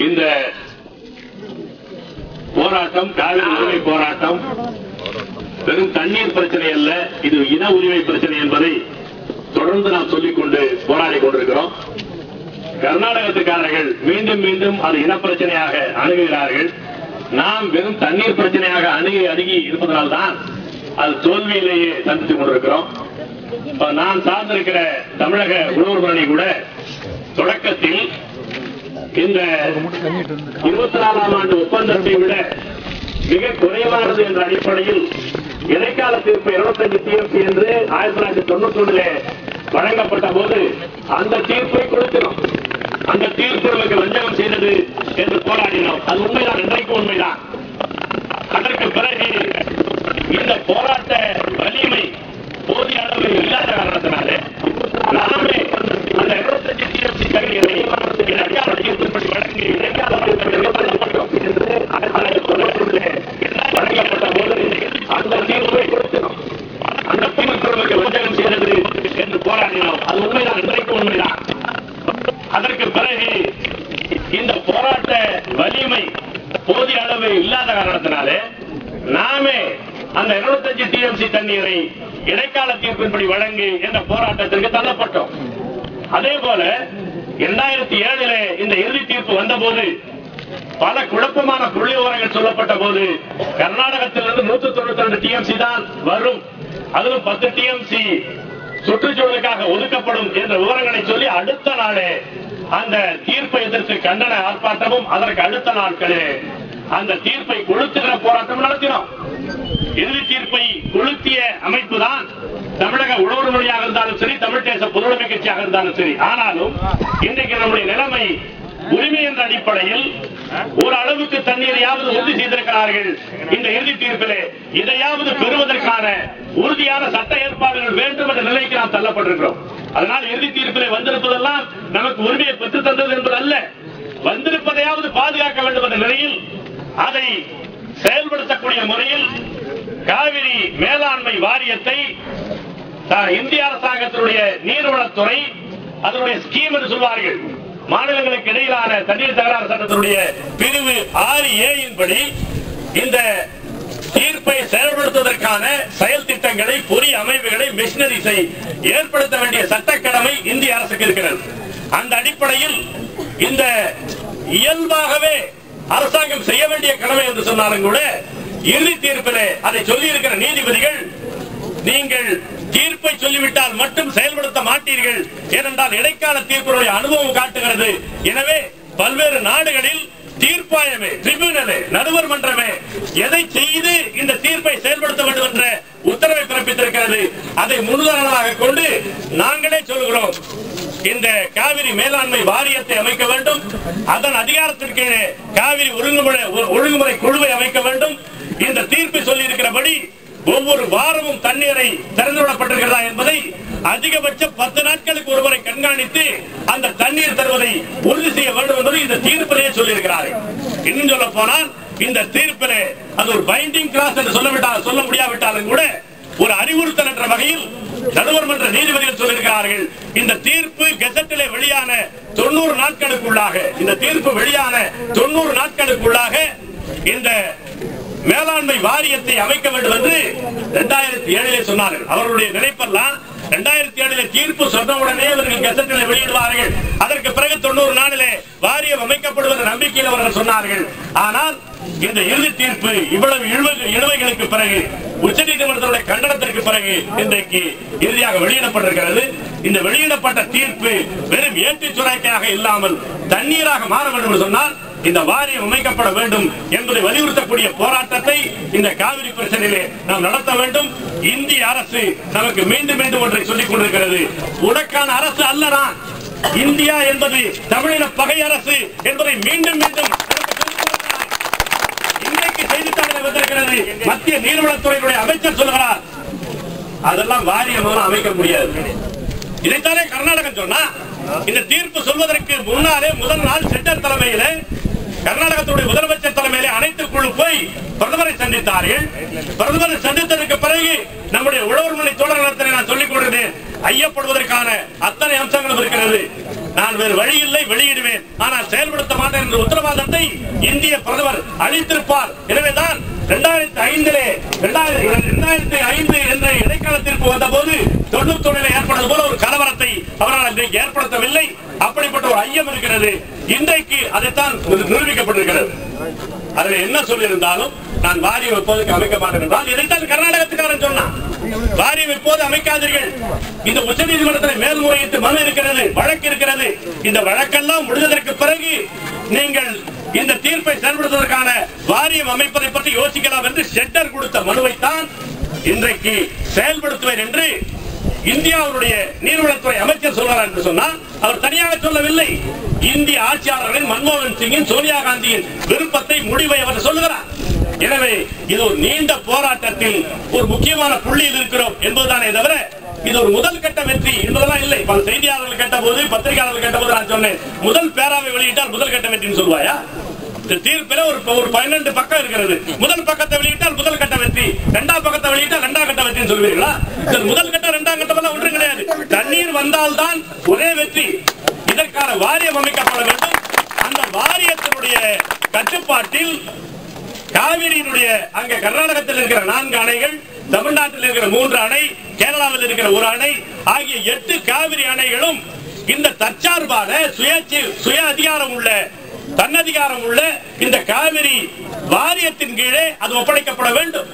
இந்த போராட்டம் காவிரி உரிமை போராட்டம் வெறும் தண்ணீர் பிரச்சனை அல்ல, இது இன உரிமை பிரச்சனை என்பதை தொடர்ந்து நாம் சொல்லிக்கொண்டு போராடி கொண்டிருக்கிறோம். கர்நாடகத்துக்காரர்கள் மீண்டும் மீண்டும் அது இன பிரச்சனையாக அணுகுகிறார்கள். நாம் வெறும் தண்ணீர் பிரச்சனையாக அணுகி இருப்பதனால்தான் அது தோல்வியிலேயே சந்தித்துக் கொண்டிருக்கிறோம். நான் சார்ந்திருக்கிற தமிழக உழவர் முன்னணி கூட தொடக்கத்தில் இந்த 24ஆம் ஆண்டு ஒப்பந்தத்தை விட மிக குறைவானது என்ற அடிப்படையில் இடைக்கால தீர்ப்பு 25 TMC என்று 1991 வழங்கப்பட்ட போது அந்த தீர்ப்பை கொடுக்கிறோம். அந்த தீர்ப்பு நமக்கு வஞ்சகம் செய்தது என்று போராடினோம். அது உண்மைதான், இன்றைக்கும் உண்மைதான். அதற்கு பிறகு இந்த போராட்ட வலிமை போதிய அளவில் இல்லாத காரணத்தினாலே நாமே அந்த 25 TMC தகுதிகளை இடைக்கால தீர்ப்பின்படி வழங்கி இடைக்கால வழங்கப்பட்ட போது அந்த தீர்ப்பை கொடுக்கிறோம். அந்த தீர்ப்பு நமக்கு வஞ்சகம் செய்தது என்று போராடினோம். அது உண்மைதான், இன்றைக்கும் உண்மைதான். அதற்கு பிறகு இந்த போராட்ட வலிமை போதிய அளவு இல்லாத காரணத்தினாலே நாமே அந்த 25 TMC தண்ணீரை இடைக்கால தீர்ப்பின்படி வழங்கி என்ற போராட்டத்திற்கு தள்ளப்பட்டோம். அதே போல 2007 இந்த இறுதி தீர்ப்பு வந்தபோது பல குழப்பமான புள்ளி விவரங்கள் சொல்லப்பட்ட போது கர்நாடகத்திலிருந்து 192 TMC தான் வரும், அதிலும் 10 TMC சுற்றுச்சூழலுக்காக ஒதுக்கப்படும் என்ற விவரங்களை சொல்லி அடுத்த நாளே அந்த தீர்ப்பை எதிர்த்து கண்டன ஆர்ப்பாட்டமும் அதற்கு அடுத்த நாட்களே அந்த தீர்ப்பை கொளுத்துகிற போராட்டம் நடத்தினோம். இறுதி தீர்ப்பை கொளுத்திய அமைப்பு தான் தமிழக உழவர் மொழியாக இருந்தாலும் சரி, தமிழ் தேச பொதுவுடைமை கட்சியாக இருந்தாலும் சரி. ஆனாலும் இன்றைக்கு நம்முடைய நிலைமை உரிமை என்ற அடிப்படையில் ஒரு அளவுக்கு தண்ணீரையாவது உறுதி செய்திருக்கிறார்கள். இந்த இறுதி தீர்ப்பிலே இதையாவது பெறுவதற்கான உறுதியான சட்ட ஏற்பாடுகள் வேண்டும் என்ற நிலைக்கு நாம் தள்ளப்பட்டிருக்கிறோம். அதனால் இறுதி தீர்ப்பிலே வந்திருப்பதெல்லாம் நமக்கு உரிமையை பெற்றுத் தந்தது என்பதல்ல, வந்திருப்பதையாவது பாதுகாக்க வேண்டும் என்ற நிலையில் அதை செயல்படுத்தக்கூடிய முறையில் காவிரி மேலாண்மை வாரியத்தை இந்திய அரசாங்கத்தினுடைய நீர்வளத்துறை அதனுடைய ஸ்கீம் என்று சொல்வார்கள், மாநிலங்களுக்கு இடையிலான தண்ணீர் தகராறு சட்டத்தினுடைய பிரிவு 6A படி இந்த தீர்ப்பை செயல்படுத்துவதற்கான செயல் திட்டங்களை, பொறி அமைப்புகளை, மிஷினரிஸை ஏற்படுத்த வேண்டிய சட்டக்கடமை இந்திய அரசுக்கு இருக்கிறது. அந்த அடிப்படையில் இந்த இயல்பாகவே அரசாங்கம் செய்ய வேண்டிய கடமை என்று சொன்னாலும் கூட இறுதி தீர்ப்பிலே அதை சொல்லி இருக்கிற நீதிபதிகள், நீங்கள் தீர்ப்பை சொல்லிவிட்டால் மட்டும் செயல்படுத்த மாட்டீர்கள், ஏனென்றால் இடைக்கால தீர்ப்பினுடைய அனுபவம் காட்டுகிறது. எனவே பல்வேறு நாடுகளில் தீர்ப்பாயமே, ட்ரிபியூனலே, நடுவர் மன்றமே எதை செய்து இந்த தீர்ப்பை செயல்படுத்த வேண்டும் என்ற உத்தரவை பிறப்பித்திருக்கிறது. அதை முன்னுதாரணமாக கொண்டு நாங்களே சொல்கிறோம், இந்த காவிரி மேலாண்மை வாரியத்தை அமைக்க வேண்டும், அதன் அதிகாரத்திற்கு காவிரி ஒழுங்குமுறை குழுவை அமைக்க வேண்டும். இந்த தீர்ப்பு சொல்லி இருக்கிறபடி ஒவ்வொரு வாரமும் தண்ணீரை திறந்துவிடப்பட்டிருக்கிறதா என்பதை அதிகபட்சம் 10 நாட்களுக்கு ஒருமுறை கண்காணித்து அந்த தண்ணீர் தருவதை உறுதி செய்ய வேண்டும் என்பதை இந்த தீர்ப்பிலேயே சொல்லியிருக்கிறார்கள். இன்னும் சொல்ல போனால் இந்த தீர்ப்பிலே அது ஒரு பைண்டிங் கிளாஸ் என்று சொல்ல முடியாவிட்டாலும் கூட ஒரு அறிவுறுத்தல் என்ற வகையில் நடுவர் மன்ற நீதிபதிகள் சொல்லியிருக்கிறார்கள். இந்த தீர்ப்பு கெசட்டிலே வெளியான 90 நாட்களுக்குள்ளாக, இந்த தீர்ப்பு வெளியான 90 நாட்களுக்குள்ளாக இந்த மேலாண்மை வாரியத்தை அமைக்க வேண்டும் என்று 2007 சொன்னார்கள். அவர்களுடைய நினைப்பெல்லாம் 2007 தீர்ப்பு சொன்னவுடனே அவர்கள் கெசட்டில் வெளியிடுவார்கள், அதற்கு பிறகு 90 நாளிலே வாரியம் அமைக்கப்படுவத நம்பிக்கையில் அவர்கள் சொன்னார்கள். ஆனால் இந்த இறுதி தீர்ப்பு இவ்வளவு இழுவைகளுக்கு பிறகு, உச்சநீதிமன்றத்துடைய கண்டனத்திற்கு பிறகு இன்றைக்கு இறுதியாக வெளியிடப்பட்டிருக்கிறது. இந்த வெளியிடப்பட்ட தீர்ப்பு வெறும் ஏற்றுச் சுரைக்காக இல்லாமல் தண்ணீராக மாற வேண்டும் என்று சொன்னால் இந்த வாரியம் அமைக்கப்பட வேண்டும் என்பதை வலியுறுத்தக்கூடிய போராட்டத்தை இந்த காவிரி பிரச்சனையிலே நாம் நடத்த வேண்டும். இந்திய அரசு நமக்கு மீண்டும் மீண்டும் ஒன்றை சொல்லிக் கொண்டிருக்கிறது, உனக்கான அரசு அல்லதான், இந்தியா என்பது தமிழின பகை அரசு என்பதை மீண்டும் மீண்டும் இன்றைக்கு செய்தித்தாளில் வந்திருக்கிறது. மத்திய நீர்வளத்துறையினுடைய அமைச்சர் சொல்கிறார், அதெல்லாம் வாரியம் அமைக்க முடியாது. இதைத்தானே கர்நாடகம் சொன்னா. இந்த தீர்ப்பு சொல்வதற்கு முன்னாலே முதல் நாள் சென்டர் தலைமையிலே கர்நாடகத்துடைய முதலமைச்சர் தலைமையிலே அனைத்து குழு போய் பிரதமரை சந்தித்தார்கள். பிரதமரை சந்தித்ததற்கு பிறகு நம்முடைய உழவர் மொழி தொடர் நான் சொல்லிக் கொண்டிருந்தேன், ஐயப்படுவதற்கான அத்தனை அம்சங்களும் இருக்கிறது. நான் வேறு வழி இல்லை, வெளியிடுவேன், ஆனால் செயல்படுத்த மாட்டேன் என்று உத்தரவாதம் இந்திய பிரதமர் அளித்திருப்பார். எனவேதான் 2005 என்ற இடைக்காலத்திற்கு வந்தபோது 91 ஏற்பட்டது போல ஒரு கலவரத்தை அவரால் ஏற்படுத்தவில்லை. அப்படிப்பட்ட ஒரு ஐயம் இருக்கிறது. இன்றைக்கு அதைத்தான் நிரூபிக்கப்பட்டிருக்கிறது. அதில் என்ன சொல்லியிருந்தாலும் நான் வாரியம் எப்போதுக்கு அமைக்க மாட்டேன் என்றால் இதைத்தான் கர்நாடகத்துக்காரன் சொன்னான். வாரியம் எப்போது அமைக்காதீர்கள். இந்த உச்ச நீதிமன்றத்தில் மேல்முறையீட்டு மனு இருக்கிறது, வழக்கு இருக்கிறது. இந்த வழக்கெல்லாம் முடிந்ததற்கு பிறகு நீங்கள் இந்த தீர்ப்பை செயல்படுத்துவதற்கான வாரியம் அமைப்பதை பற்றி யோசிக்கலாம் என்று ஷெட்டர் கொடுத்த மனுவைத்தான் இன்றைக்கு செயல்படுத்துவேன் என்று இந்தியாவுடைய நீர்வளத்துறை அமைச்சர் சொல்றார் என்று சொன்னால் அவர் தனியாக சொல்லவில்லை. இந்திய ஆட்சியாளர்களின் மன்மோகன் சிங்கின், சோனியா காந்தியின் விருப்பத்தை, முடிவை அவர் சொல்லுகிறார். எனவே இது ஒரு நீண்ட போராட்டத்தில் ஒரு முக்கியமான புள்ளியில் இருக்கிறோம் என்பதுதானே தவிர இது ஒரு முதல் கட்ட வெற்றி என்பதெல்லாம் இல்லை. பல செய்தியாளர்கள் கேட்ட போது, பத்திரிகையாளர்கள் கேட்ட போது நான் சொன்னேன், முதல் பேராவை வெளியிட்டால் முதல் கட்ட வெற்றின்னு சொல்வாயா? தீர்ப்பில் ஒரு 12 பக்கம் இருக்கிறது. முதல் பக்கத்தை வெளியிட்டால் முதல் கட்ட வெற்றி, இரண்டாம் பக்கத்தை வெளியிட்டால் இரண்டாம் கட்ட வெற்றின்னு சொல்வீர்களா? முதல் கட்ட இரண்டாம் கட்டம் எல்லாம் ஒன்றும் கிடையாது. தண்ணீர் வந்தால்தான் ஒரே வெற்றி. இதற்கான வாரியம் அமைக்கப்பட வேண்டும். அந்த வாரியத்தினுடைய கட்டுப்பாட்டில் காவிரியினுடைய அங்க கர்நாடகத்தில் இருக்கிற 4 அணைகள், தமிழ்நாட்டில் இருக்கிற 3 அணை, கேரளாவில் இருக்கிற 1 அணை ஆகிய 8 காவிரி அணைகளும் இந்த தற்சார்பான சுய அதிகாரம் உள்ள, தன்னதிகாரம் உள்ள இந்த காவிரி வாரியத்தின் கீழே அது ஒப்படைக்கப்பட வேண்டும்.